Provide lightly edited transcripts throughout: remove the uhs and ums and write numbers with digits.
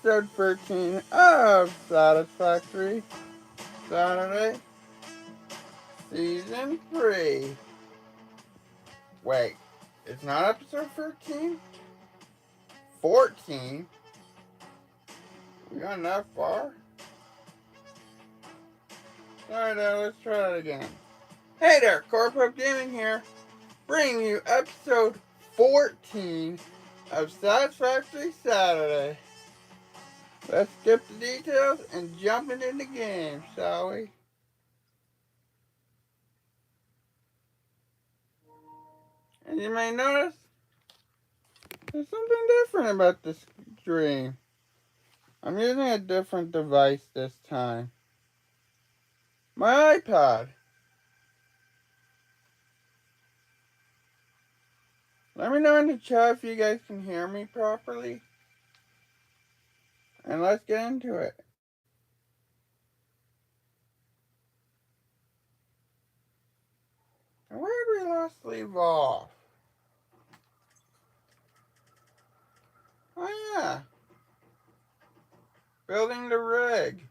episode 13 of Satisfactory Saturday, Season 3. Wait, it's not episode 13? 14? We got that far? Alright, let's try it again. Hey there, Corp Gaming here, bringing you episode 14 of Satisfactory Saturday. Let's skip the details and jump into the game, shall we? And you may notice there's something different about this stream. I'm using a different device this time. My iPod. Let me know in the chat if you guys can hear me properly. And let's get into it. And where did we last leave off? Oh yeah. Building the rig.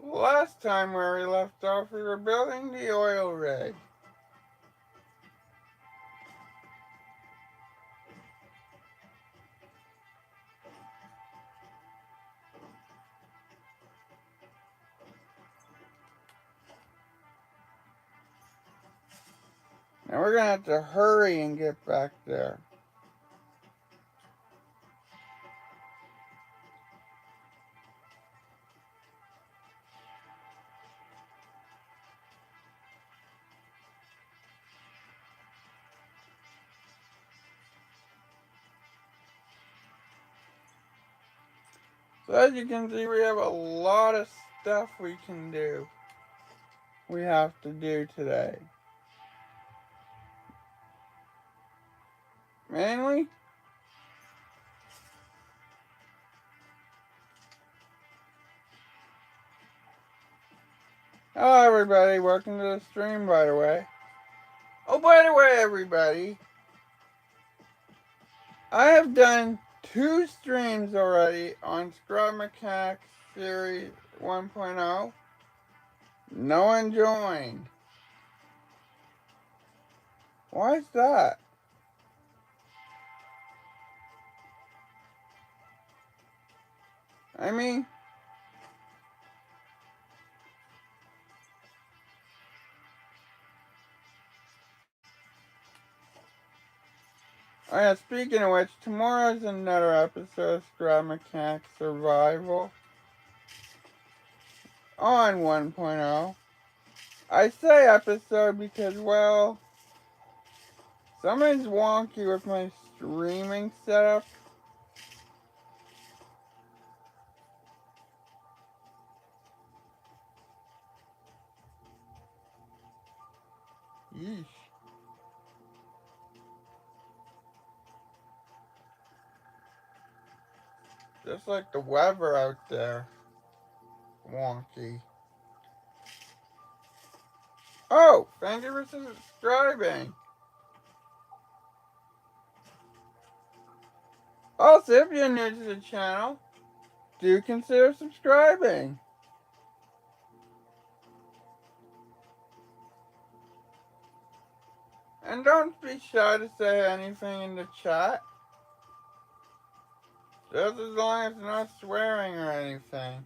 Last time where we left off, we were building the oil rig. Now we're gonna have to hurry and get back there. So as you can see, we have a lot of stuff we can do. We have to do today. Mainly, hello everybody, welcome to the stream by the way. Oh, by the way everybody, I have done 2 streams already on Scrub Mechanics Series 1.0. No one joined. Why is that? I mean, oh yeah, speaking of which, tomorrow's another episode of Scrub Mechanics Survival on 1.0. I say episode because, well, something's wonky with my streaming setup. Yeesh. Just like the weather out there. Wonky. Oh, thank you for subscribing. Also, if you're new to the channel, do consider subscribing. And don't be shy to say anything in the chat. Just as long as it's not swearing or anything.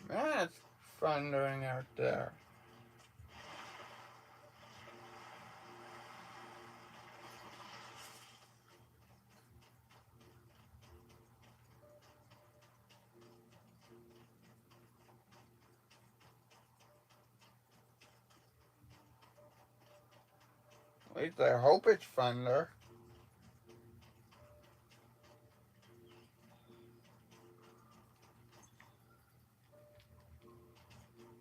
Man, it's thundering out there. At least I hope it's thunder.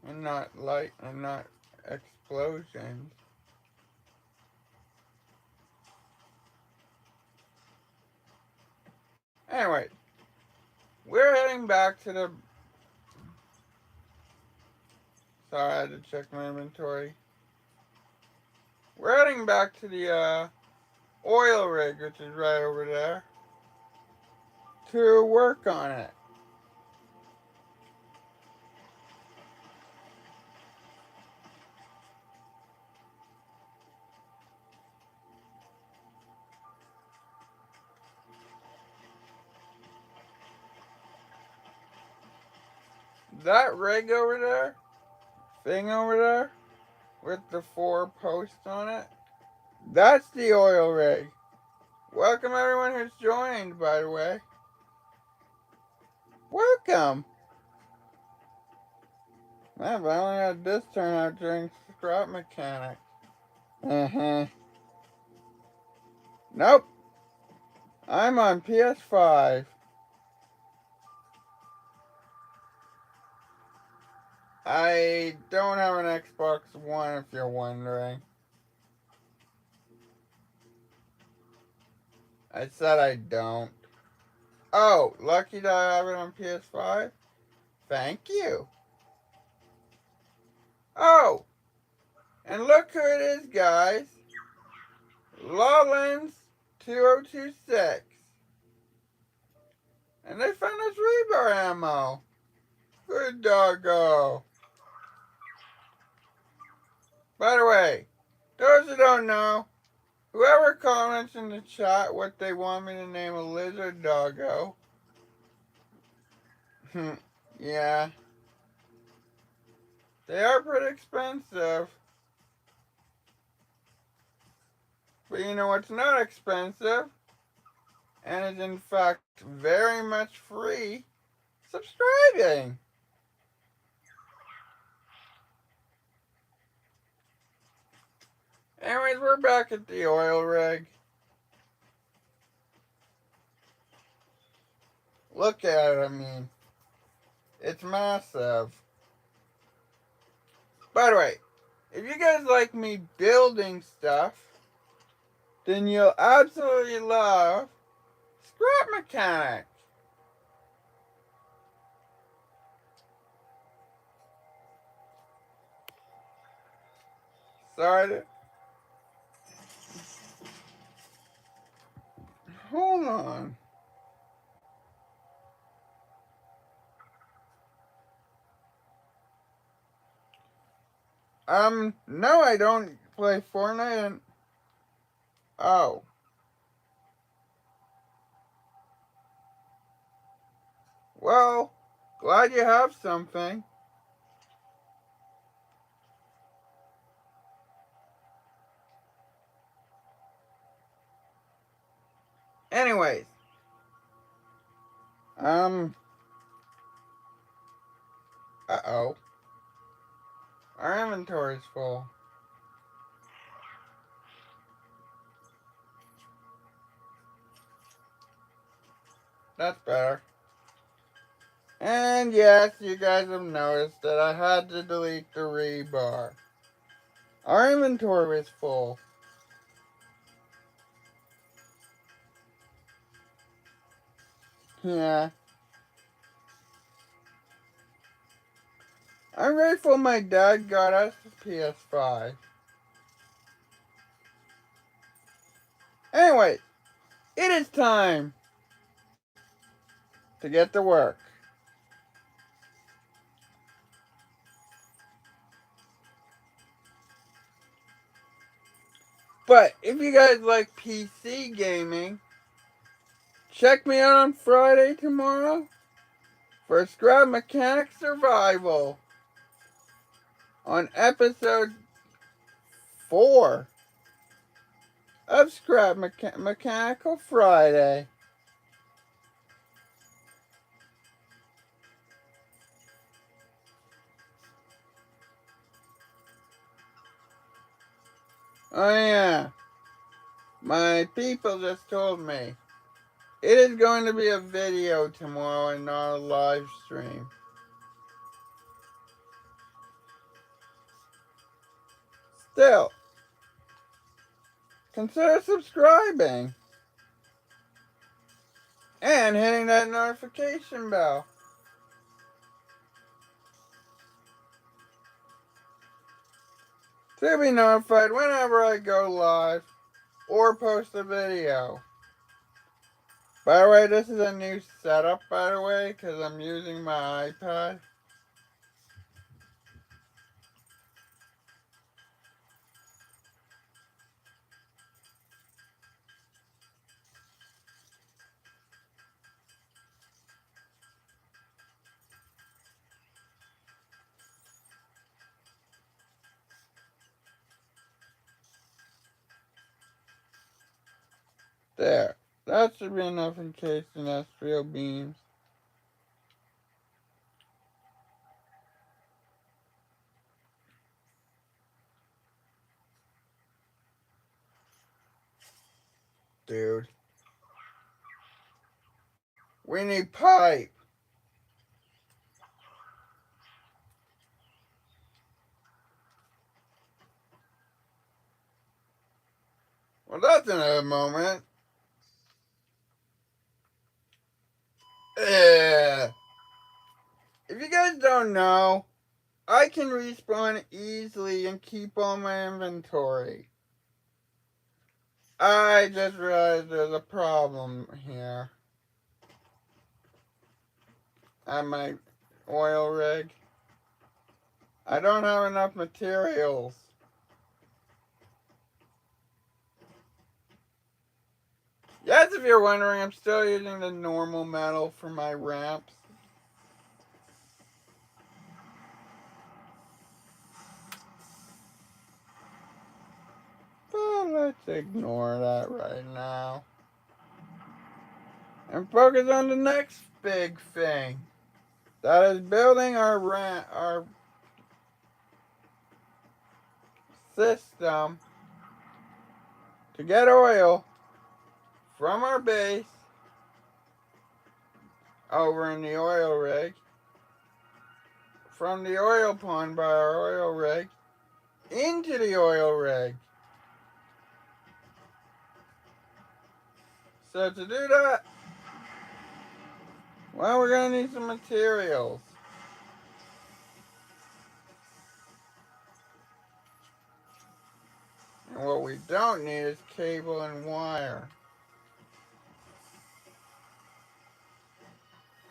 And not light, and not explosions. Anyway, we're heading back to the... Sorry, I had to check my inventory. We're heading back to the oil rig, which is right over there, to work on it. That rig over there, thing over there, with the 4 posts on it, that's the oil rig. Welcome everyone who's joined, by the way. Welcome. Man, but I only had this turnout during scrap mechanic. Nope. I'm on PS5. I don't have an Xbox One, if you're wondering. I said I don't. Oh, lucky that I have it on PS5? Thank you. Oh, and look who it is, guys. Lawlins 2026. And they found us rebar ammo. Good doggo. By the way, those who don't know, whoever comments in the chat what they want me to name a lizard doggo. Yeah. They are pretty expensive. But you know what's not expensive? And is in fact very much free? Subscribing. Anyways, we're back at the oil rig. Look at it, I mean. It's massive. By the way, if you guys like me building stuff, then you'll absolutely love Scrap Mechanic. Sorry to... Hold on. No, I don't play Fortnite and... Oh. Well, glad you have something. Anyways. Uh-oh. Our inventory's full. That's better. And yes, you guys have noticed that I had to delete the rebar. Our inventory was full. Yeah. I'm grateful my dad got us a PS5. Anyway, it is time to get to work. But if you guys like PC gaming, check me out on Friday tomorrow for Scrap Mechanic Survival on episode 4 of Scrap Mechanical Friday. Oh yeah, my people just told me it is going to be a video tomorrow and not a live stream. Still, consider subscribing. and hitting that notification bell to be notified whenever I go live or post a video. By the way, this is a new setup, by the way, because I'm using my iPad. There. That should be enough in case industrial beams. Dude. We need pipe. Well, that's another moment. If you guys don't know, I can respawn easily and keep all my inventory. I just realized there's a problem here at my oil rig. I don't have enough materials. Yes, if you're wondering, I'm still using the normal metal for my ramps. But let's ignore that right now. And focus on the next big thing. That is building our system to get oil from our base over in the oil rig, from the oil pond by our oil rig, into the oil rig. So to do that, well, we're going to need some materials. And what we don't need is cable and wire.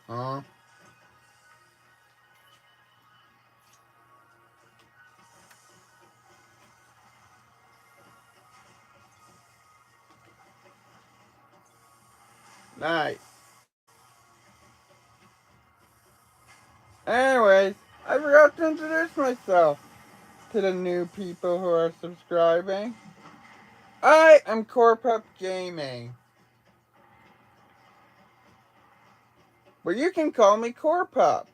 Huh? Nice. Anyways, I forgot to introduce myself to the new people who are subscribing. I am Corpup Gaming. But you can call me Corpup.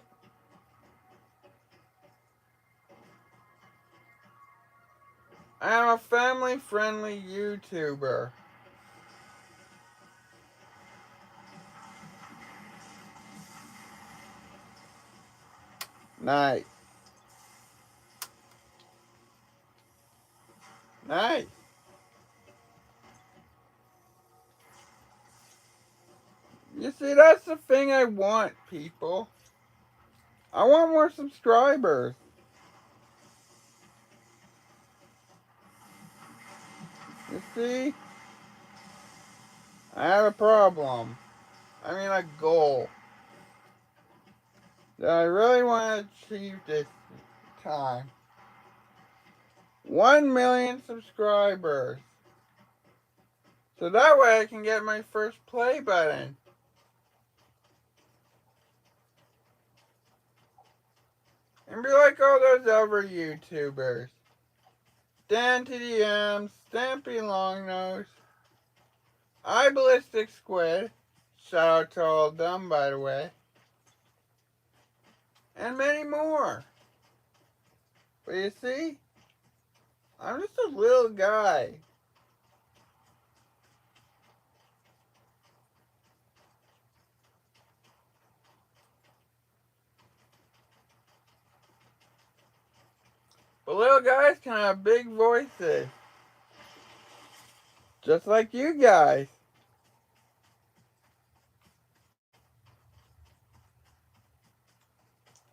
I am a family-friendly YouTuber. Nice. Nice. You see, that's the thing I want, people. I want more subscribers. You see? I have a problem. I mean, a goal that I really want to achieve this time. 1 million subscribers. So that way I can get my first play button. And be like all those other YouTubers. Dan to the M, Stampy Longnose, I Ballistic Squid, shout out to all of them by the way, and many more. But you see, I'm just a little guy. But little guys can have big voices. Just like you guys.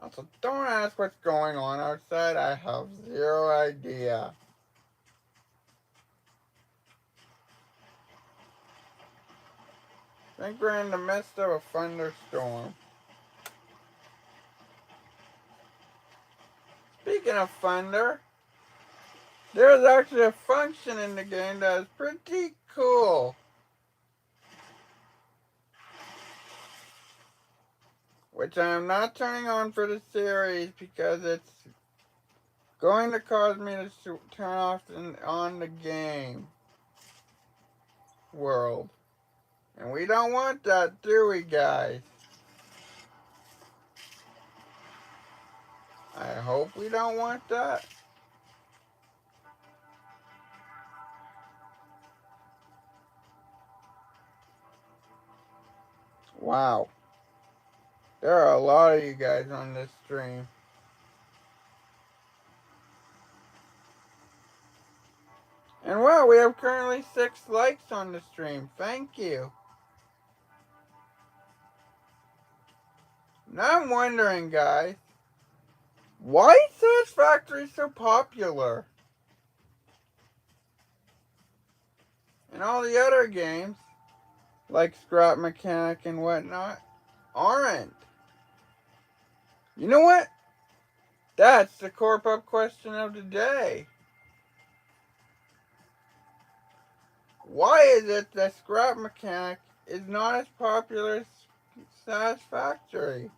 Also, don't ask what's going on outside. I have zero idea. I think we're in the midst of a thunderstorm. Speaking of thunder, there's actually a function in the game that is pretty cool. Which I am not turning on for the series because it's going to cause me to turn off on the game world. And we don't want that, do we, guys? I hope we don't want that. Wow. There are a lot of you guys on this stream. And wow, we have currently 6 likes on the stream. Thank you. Now I'm wondering, guys, why is Satisfactory so popular? And all the other games, like Scrap Mechanic and whatnot, aren't. You know what? That's the Corp Up question of the day. Why is it that Scrap Mechanic is not as popular as Satisfactory?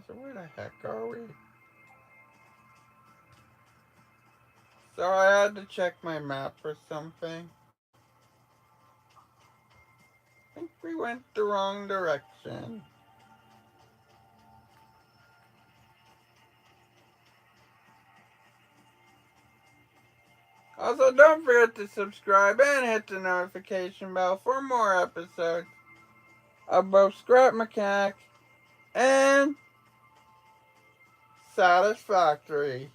So where the heck are we? So I had to check my map for something. I think we went the wrong direction. Also, don't forget to subscribe and hit the notification bell for more episodes of both Scrap Mechanic and Satisfactory.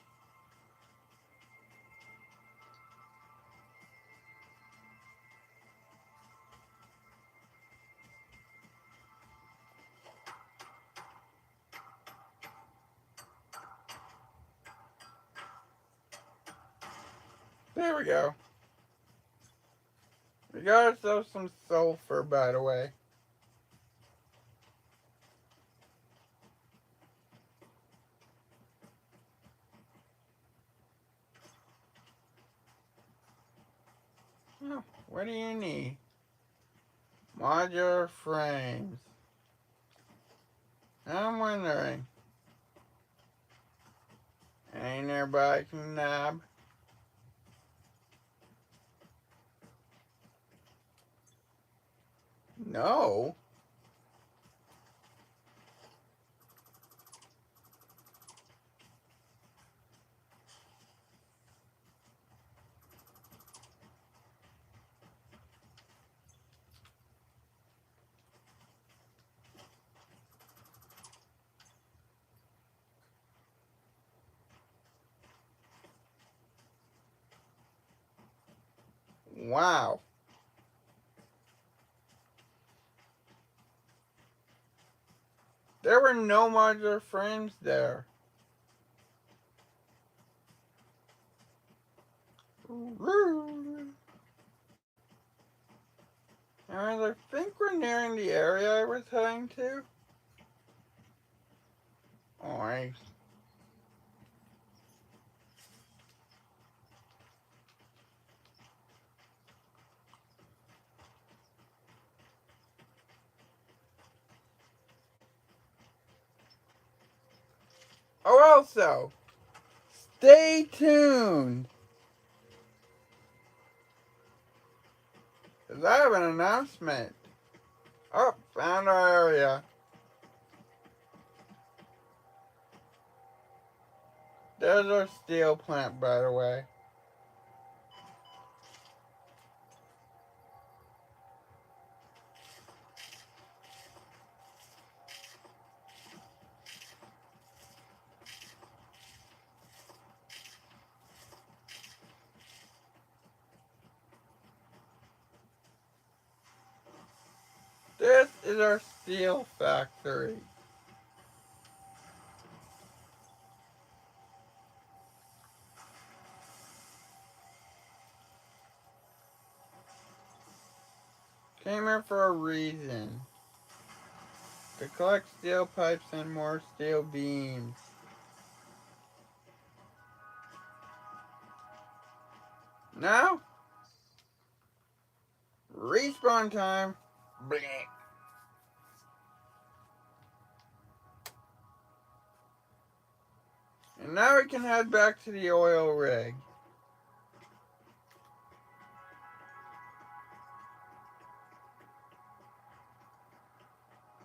There we go. We got ourselves some sulfur, by the way. Oh, what do you need? Modular frames. I'm wondering. Ain't everybody can nab? No. Wow. There were no modular frames there. And I think we're nearing the area I was heading to. Alright. Oh, also, stay tuned. Because I have an announcement. Oh, found our area. There's our steel plant, by the way. is our steel factory. Came here for a reason. To collect steel pipes and more steel beams. Now, respawn time. Blech. And now we can head back to the oil rig.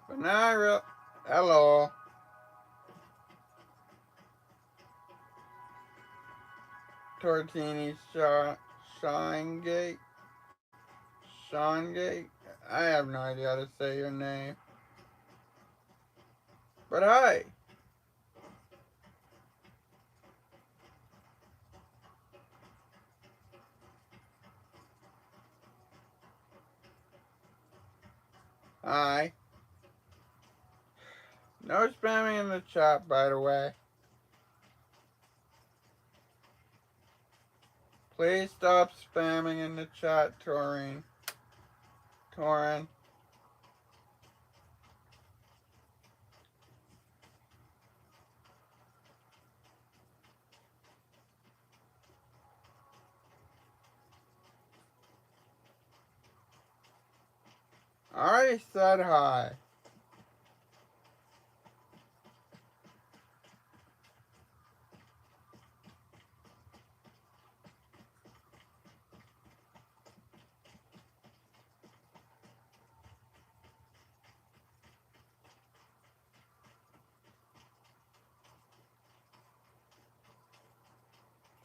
But now hello. Tortini Shine Gate. I have no idea how to say your name. But hi. Hi. No spamming in the chat, by the way. Please stop spamming in the chat, Torin. I already said hi.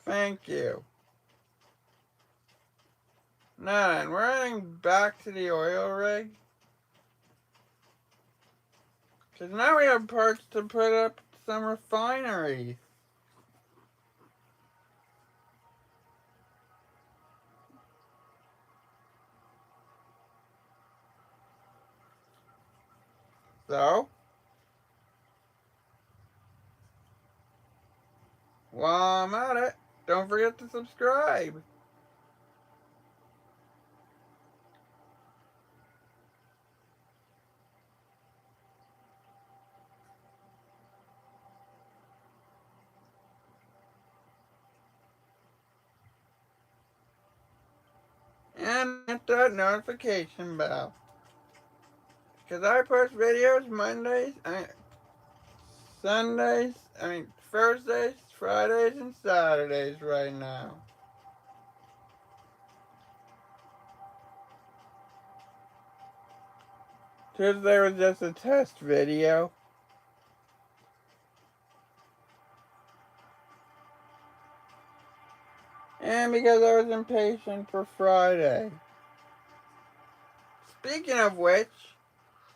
Thank you. Now then, we're heading back to the oil rig. Because now we have parts to put up some refineries. So, while I'm at it, don't forget to subscribe. And hit that notification bell. Because I post videos Thursdays, Fridays, and Saturdays right now. Tuesday was just a test video. And because I was impatient for Friday. Speaking of which,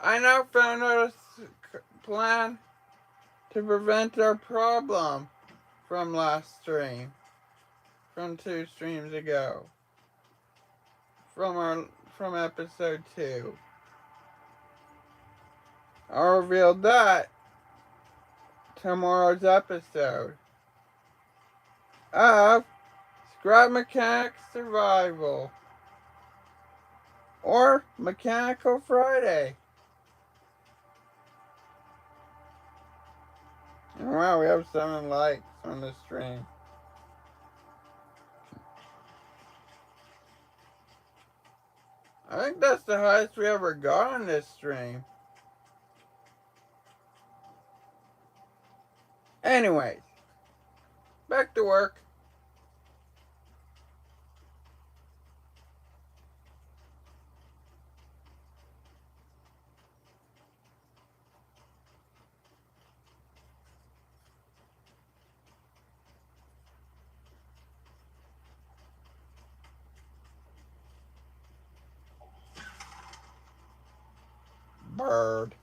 I now found out a plan to prevent our problem from last stream. From 2 streams ago. From episode 2. I'll reveal that tomorrow's episode of Scrap Mechanics Survival or Mechanical Friday. And wow, we have 7 likes on the stream. I think that's the highest we ever got on this stream. Anyways, back to work. Bird.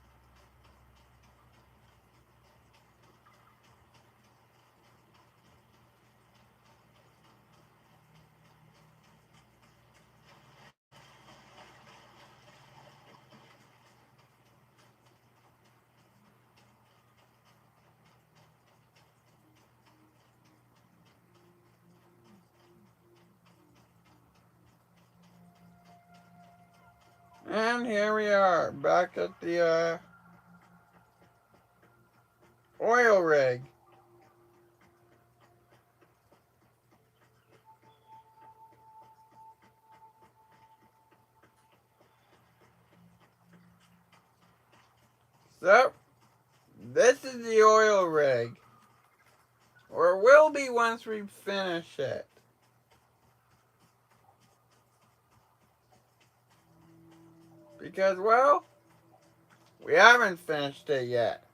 And here we are, back at the oil rig. So, this is the oil rig. Or will be once we finish it. Because, well, we haven't finished it yet.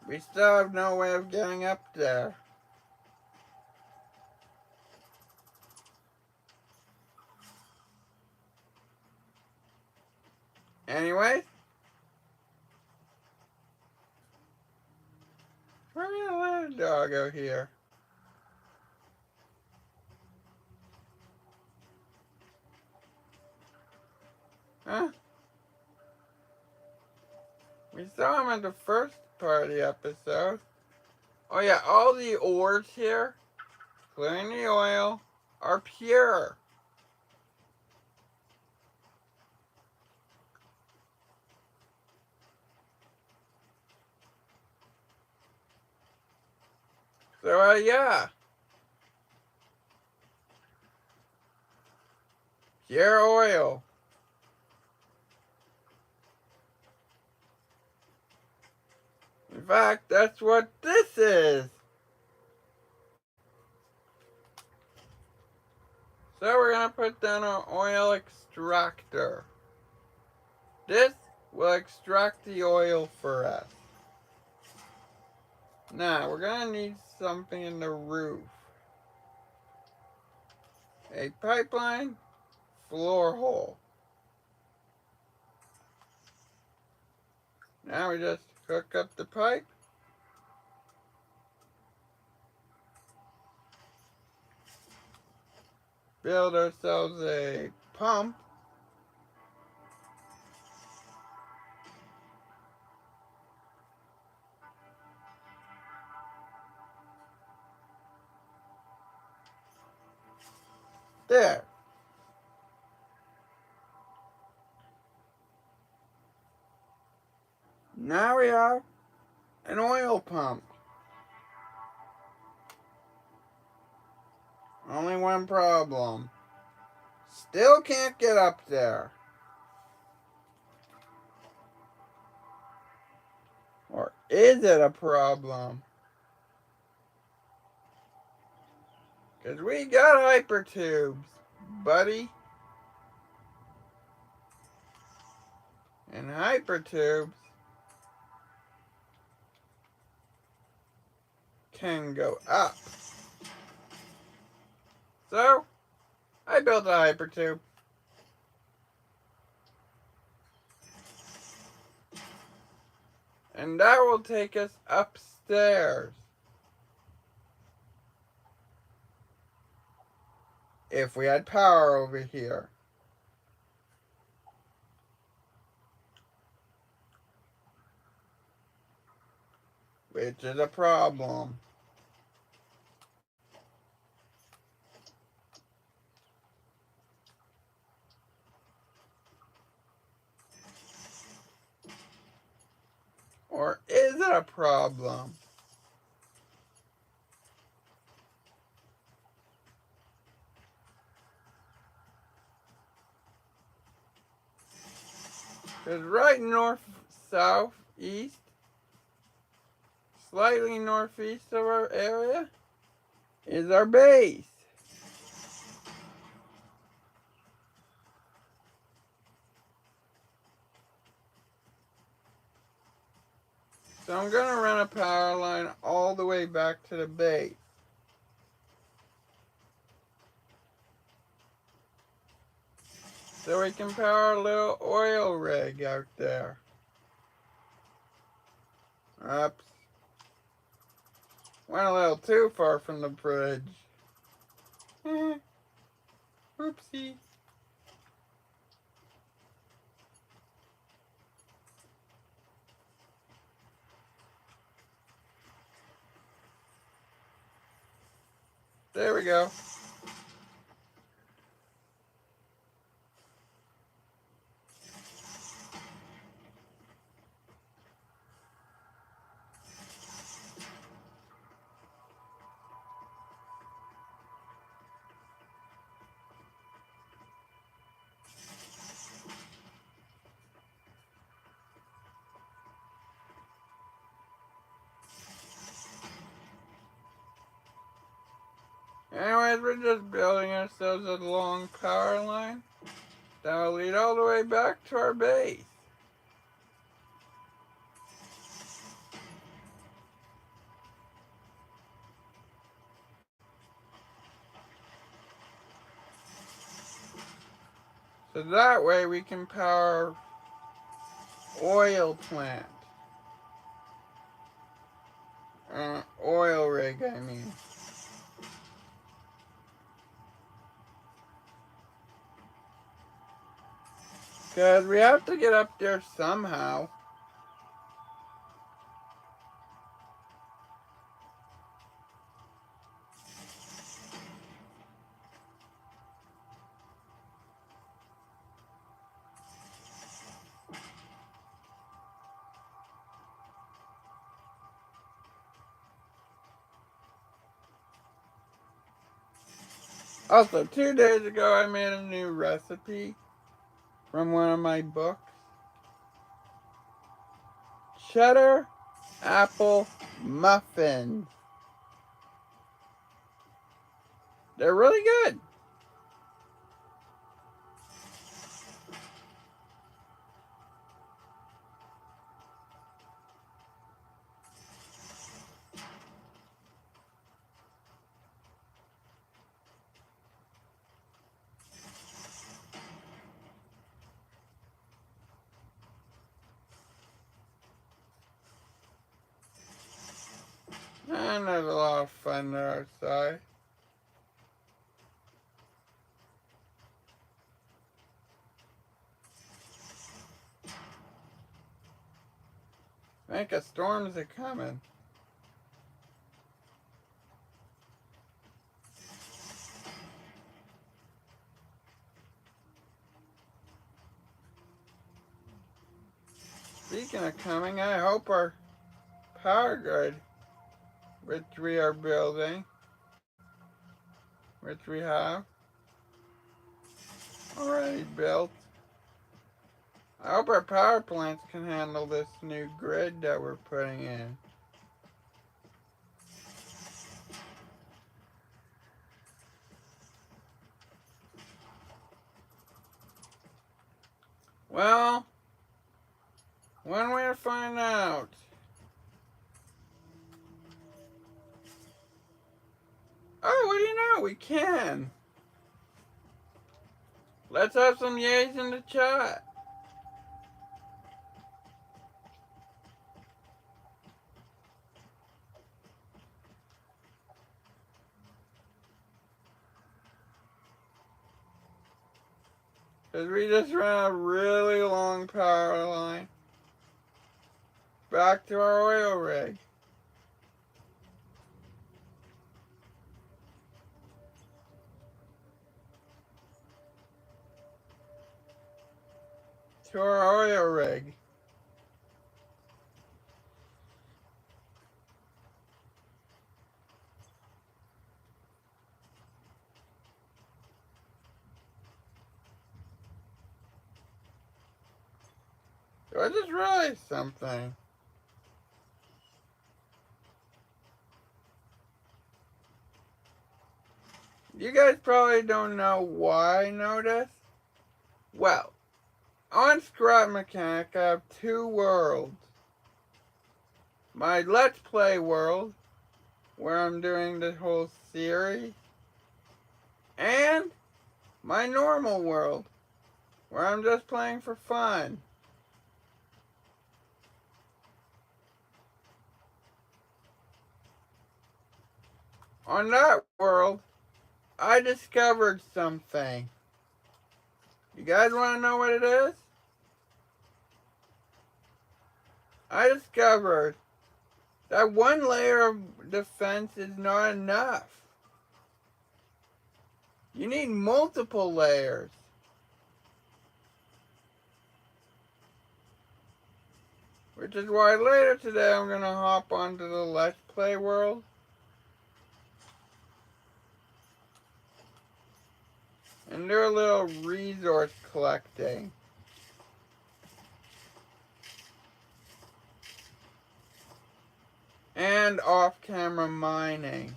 We still have no way of getting up there. Anyway, we're gonna let a doggo here. Huh? We saw him in the first part of the episode. Oh yeah, all the ores here, including the oil, are pure. So yeah. Pure oil. In fact, that's what this is. So we're going to put down our oil extractor. This will extract the oil for us. Now, we're going to need something in the roof. A pipeline floor hole. Now we just hook up the pipe. Build ourselves a pump. There. Now we have an oil pump. Only one problem. Still can't get up there. Or is it a problem? Because we got hypertubes, buddy. And hypertubes can go up. So, I built a hypertube. And that will take us upstairs. If we had power over here. Which is a problem. Or is it a problem? Because right north, south, east, slightly northeast of our area is our base. So I'm going to run a power line all the way back to the base. So we can power a little oil rig out there. Oops. Went a little too far from the bridge. Oopsie. There we go. Anyways, we're just building ourselves a long power line that will lead all the way back to our base. So that way we can power oil plant. Oil rig, I mean. Because we have to get up there somehow. Also, 2 days ago I made a new recipe from one of my books. Cheddar apple muffins. They're really good. And there's a lot of fun there outside. I think a storm's a coming. Speaking of coming, I hope our power grid, which we are building, which we have already built, I hope our power plants can handle this new grid that we're putting in. Well, one way to find out. Oh, what do you know? We can. Let's have some yays in the chat. Because we just ran a really long power line back to our oil rig. To our oil rig. So I just realized something. You guys probably don't know why I know this. Well, on Scrap Mechanic, I have two worlds. My Let's Play world, where I'm doing the whole series, and my normal world, where I'm just playing for fun. On that world, I discovered something. You guys want to know what it is? I discovered that one layer of defense is not enough. You need multiple layers. Which is why later today I'm going to hop onto the Let's Play world. And do a little resource collecting. And off-camera mining.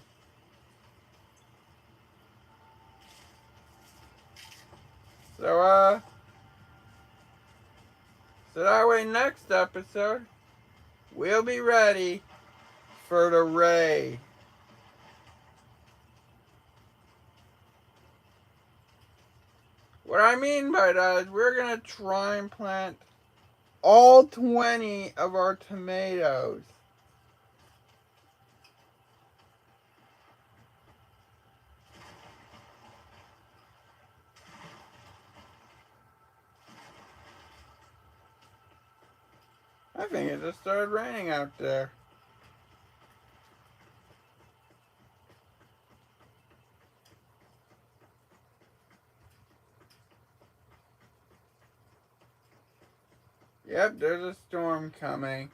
So, so that way next episode, we'll be ready for the raid. What I mean by that is we're going to try and plant all 20 of our tomatoes. I think it just started raining out there. Yep, there's a storm coming.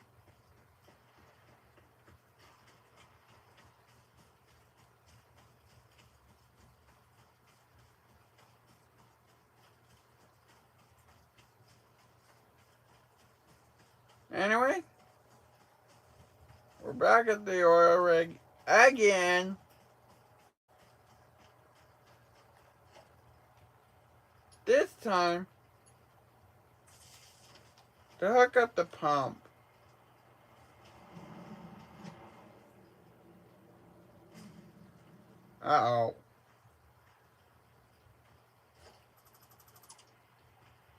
Anyway, we're back at the oil rig again. This time, to hook up the pump. Uh-oh.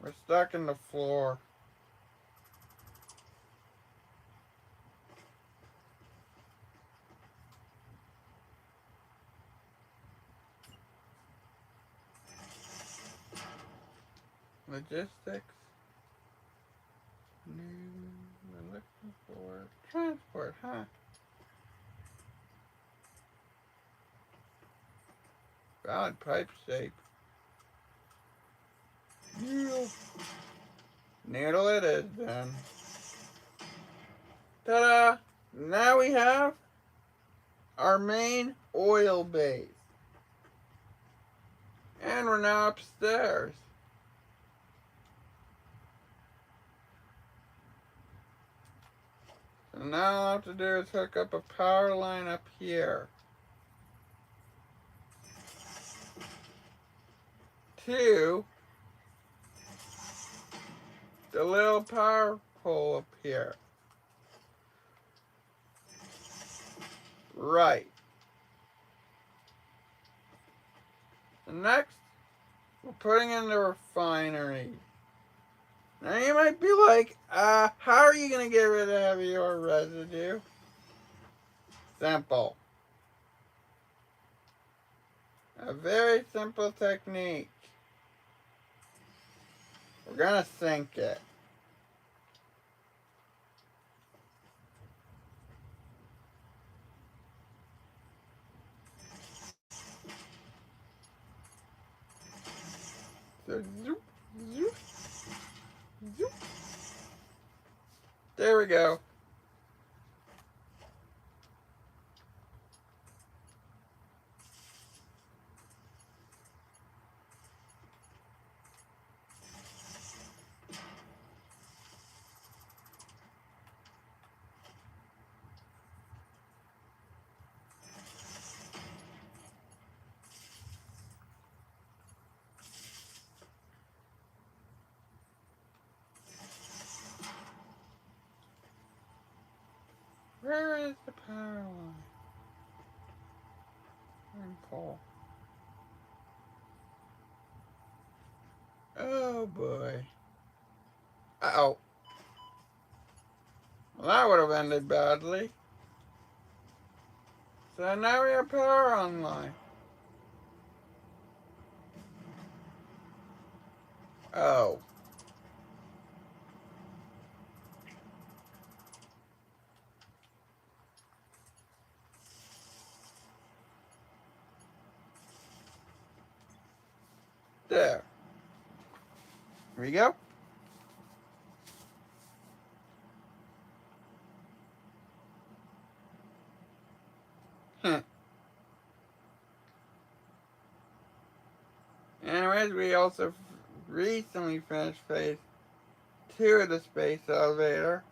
We're stuck in the floor. Logistics. We're looking for transport, huh? Valid pipe shape. Needle. Needle it is then. Ta-da! Now we have our main oil base. And we're now upstairs. So now all I have to do is hook up a power line up here to the little power pole up here. Right. And next, we're putting in the refinery. Now you might be like, how are you going to get rid of heavy oil residue? Simple. A very simple technique. We're going to sink it. So, zoop, zoop, zoop. There we go. Where is the power line? And pole. Oh boy. Uh-oh. Well, that would have ended badly. So now we have power online. Oh. There. Here we go. Anyways, we also recently finished phase 2 of the space elevator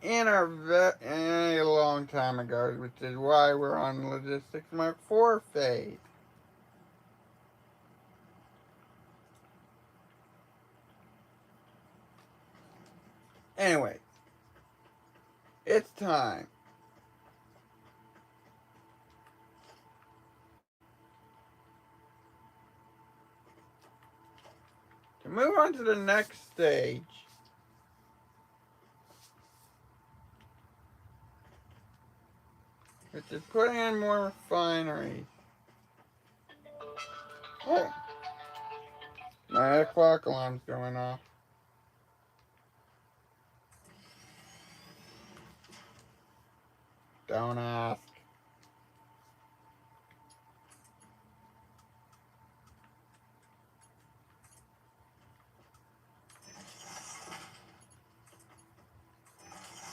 in a long time ago, which is why we're on Logistics Mark 4 phase. Anyway, it's time. To move on to the next stage. Which is putting in more refineries. Oh, my 8 o'clock alarm's going off. Don't ask.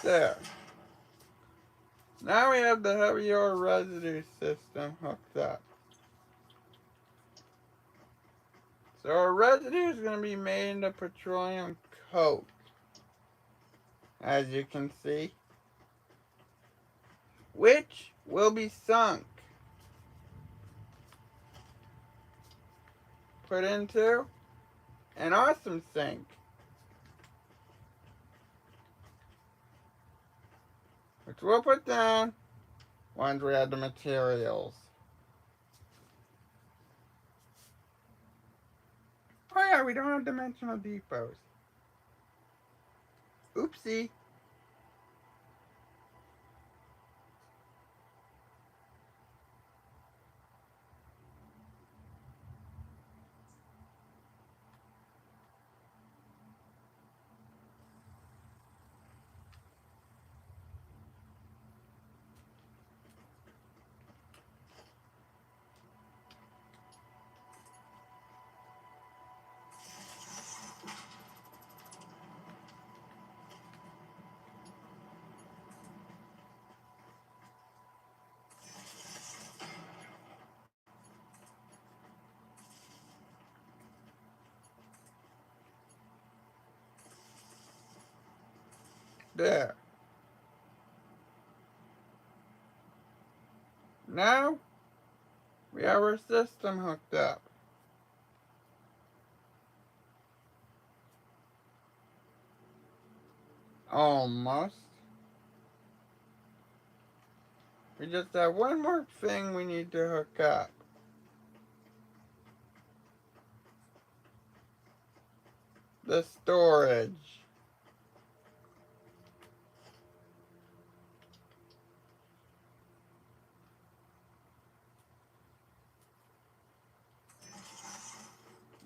There. Now we have the heavy oil residue system hooked up. So our residue is going to be made into petroleum coke, as you can see, which will be sunk, put into an awesome sink, which we'll put down once we have the materials. Oh yeah, we don't have dimensional depots. Oopsie. There. Now we have our system hooked up. Almost. We just have one more thing we need to hook up. The storage.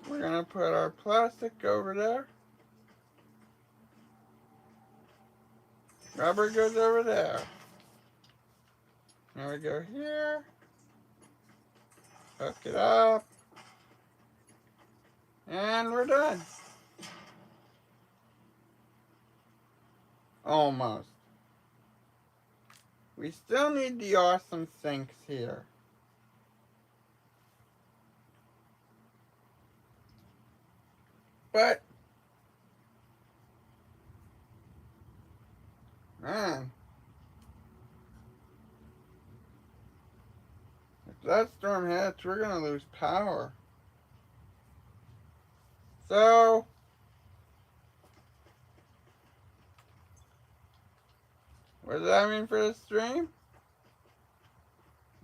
We're going to put our plastic over there. Rubber goes over there. Now we go here. Hook it up. And we're done. Almost. We still need the awesome sinks here. But, man, if that storm hits, we're going to lose power. So, what does that mean for the stream?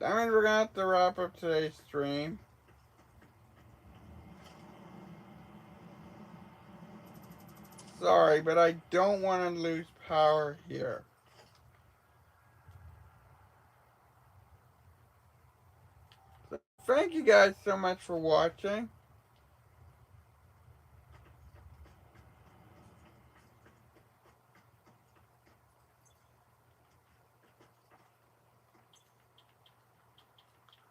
That means we're going to have to wrap up today's stream. Sorry, but I don't want to lose power here. So thank you guys so much for watching.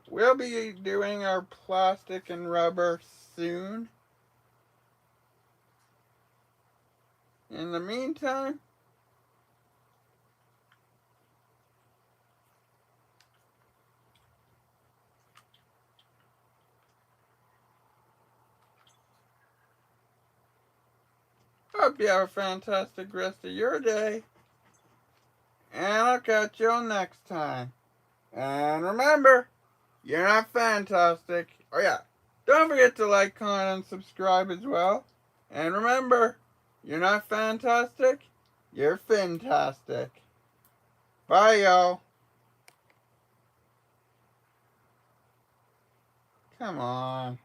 We'll be doing our plastic and rubber soon. In the meantime, hope you have a fantastic rest of your day. And I'll catch you all next time. And remember, you're not fantastic. Oh yeah, don't forget to like, comment, and subscribe as well. And remember, you're not fantastic. You're fantastic. Bye, y'all. Come on.